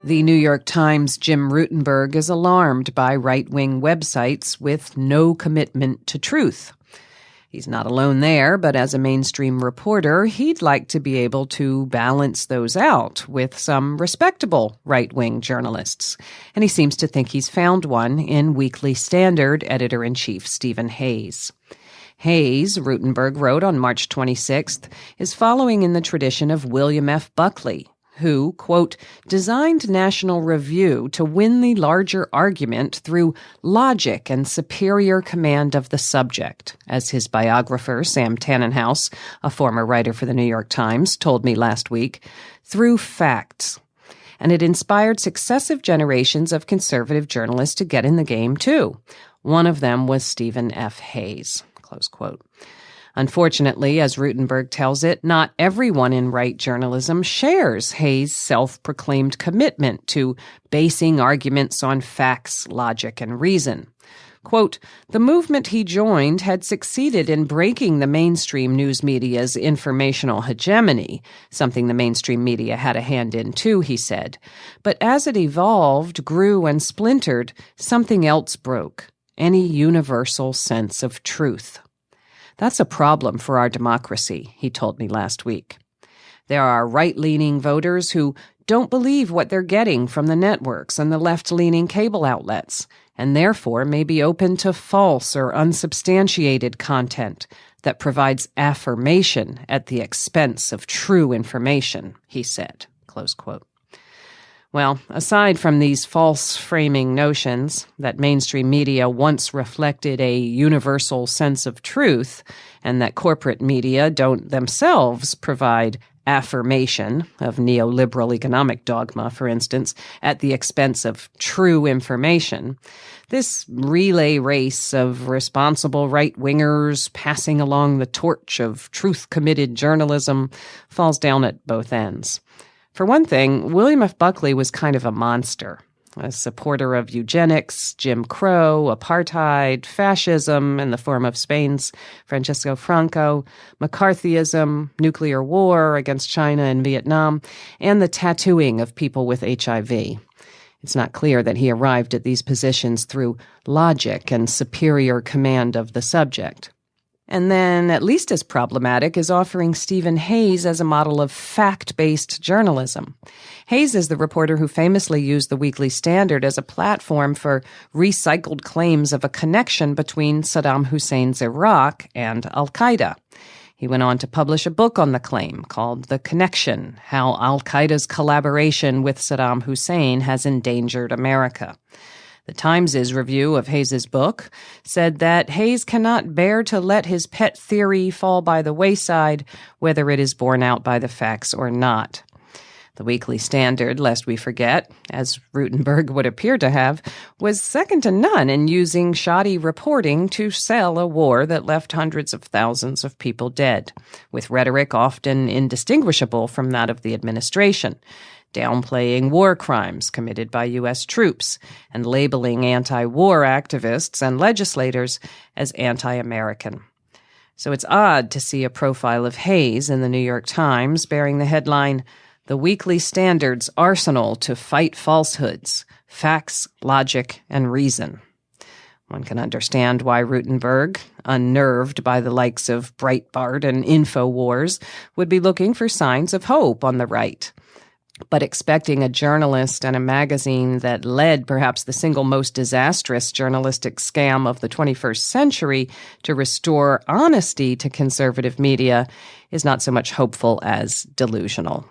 The New York Times' Jim Rutenberg is alarmed by right-wing websites with no commitment to truth. He's not alone there, but as a mainstream reporter, he'd like to be able to balance those out with some respectable right-wing journalists. And he seems to think he's found one in Weekly Standard editor-in-chief Stephen Hayes. Hayes, Rutenberg wrote on March 26th, is following in the tradition of William F. Buckley, who, quote, designed National Review to win the larger argument through logic and superior command of the subject, as his biographer, Sam Tannenhouse, a former writer for the New York Times, told me last week, through facts. And it inspired successive generations of conservative journalists to get in the game, too. One of them was Stephen F. Hayes, close quote. Unfortunately, as Rutenberg tells it, not everyone in right journalism shares Hayes' self-proclaimed commitment to basing arguments on facts, logic, and reason. Quote, the movement he joined had succeeded in breaking the mainstream news media's informational hegemony, something the mainstream media had a hand in too, he said. But as it evolved, grew, and splintered, something else broke, any universal sense of truth. That's a problem for our democracy, he told me last week. There are right-leaning voters who don't believe what they're getting from the networks and the left-leaning cable outlets, and therefore may be open to false or unsubstantiated content that provides affirmation at the expense of true information, he said, close quote. Well, aside from these false framing notions that mainstream media once reflected a universal sense of truth and that corporate media don't themselves provide affirmation of neoliberal economic dogma, for instance, at the expense of true information, this relay race of responsible right-wingers passing along the torch of truth-committed journalism falls down at both ends. For one thing, William F. Buckley was kind of a monster, a supporter of eugenics, Jim Crow, apartheid, fascism in the form of Spain's Francisco Franco, McCarthyism, nuclear war against China and Vietnam, and the tattooing of people with HIV. It's not clear that he arrived at these positions through logic and superior command of the subject. And then, at least as problematic, is offering Stephen Hayes as a model of fact-based journalism. Hayes is the reporter who famously used the Weekly Standard as a platform for recycled claims of a connection between Saddam Hussein's Iraq and al-Qaeda. He went on to publish a book on the claim called The Connection: How Al-Qaeda's Collaboration with Saddam Hussein Has Endangered America. The Times' review of Hayes' book said that Hayes cannot bear to let his pet theory fall by the wayside, whether it is borne out by the facts or not. The Weekly Standard, lest we forget, as Rutenberg would appear to have, was second to none in using shoddy reporting to sell a war that left hundreds of thousands of people dead, with rhetoric often indistinguishable from that of the administration, downplaying war crimes committed by U.S. troops and labeling anti-war activists and legislators as anti-American. So it's odd to see a profile of Hayes in the New York Times bearing the headline, The Weekly Standard's Arsenal to Fight Falsehoods, Facts, Logic, and Reason. One can understand why Rutenberg, unnerved by the likes of Breitbart and InfoWars, would be looking for signs of hope on the right. But expecting a journalist and a magazine that led perhaps the single most disastrous journalistic scam of the 21st century to restore honesty to conservative media is not so much hopeful as delusional.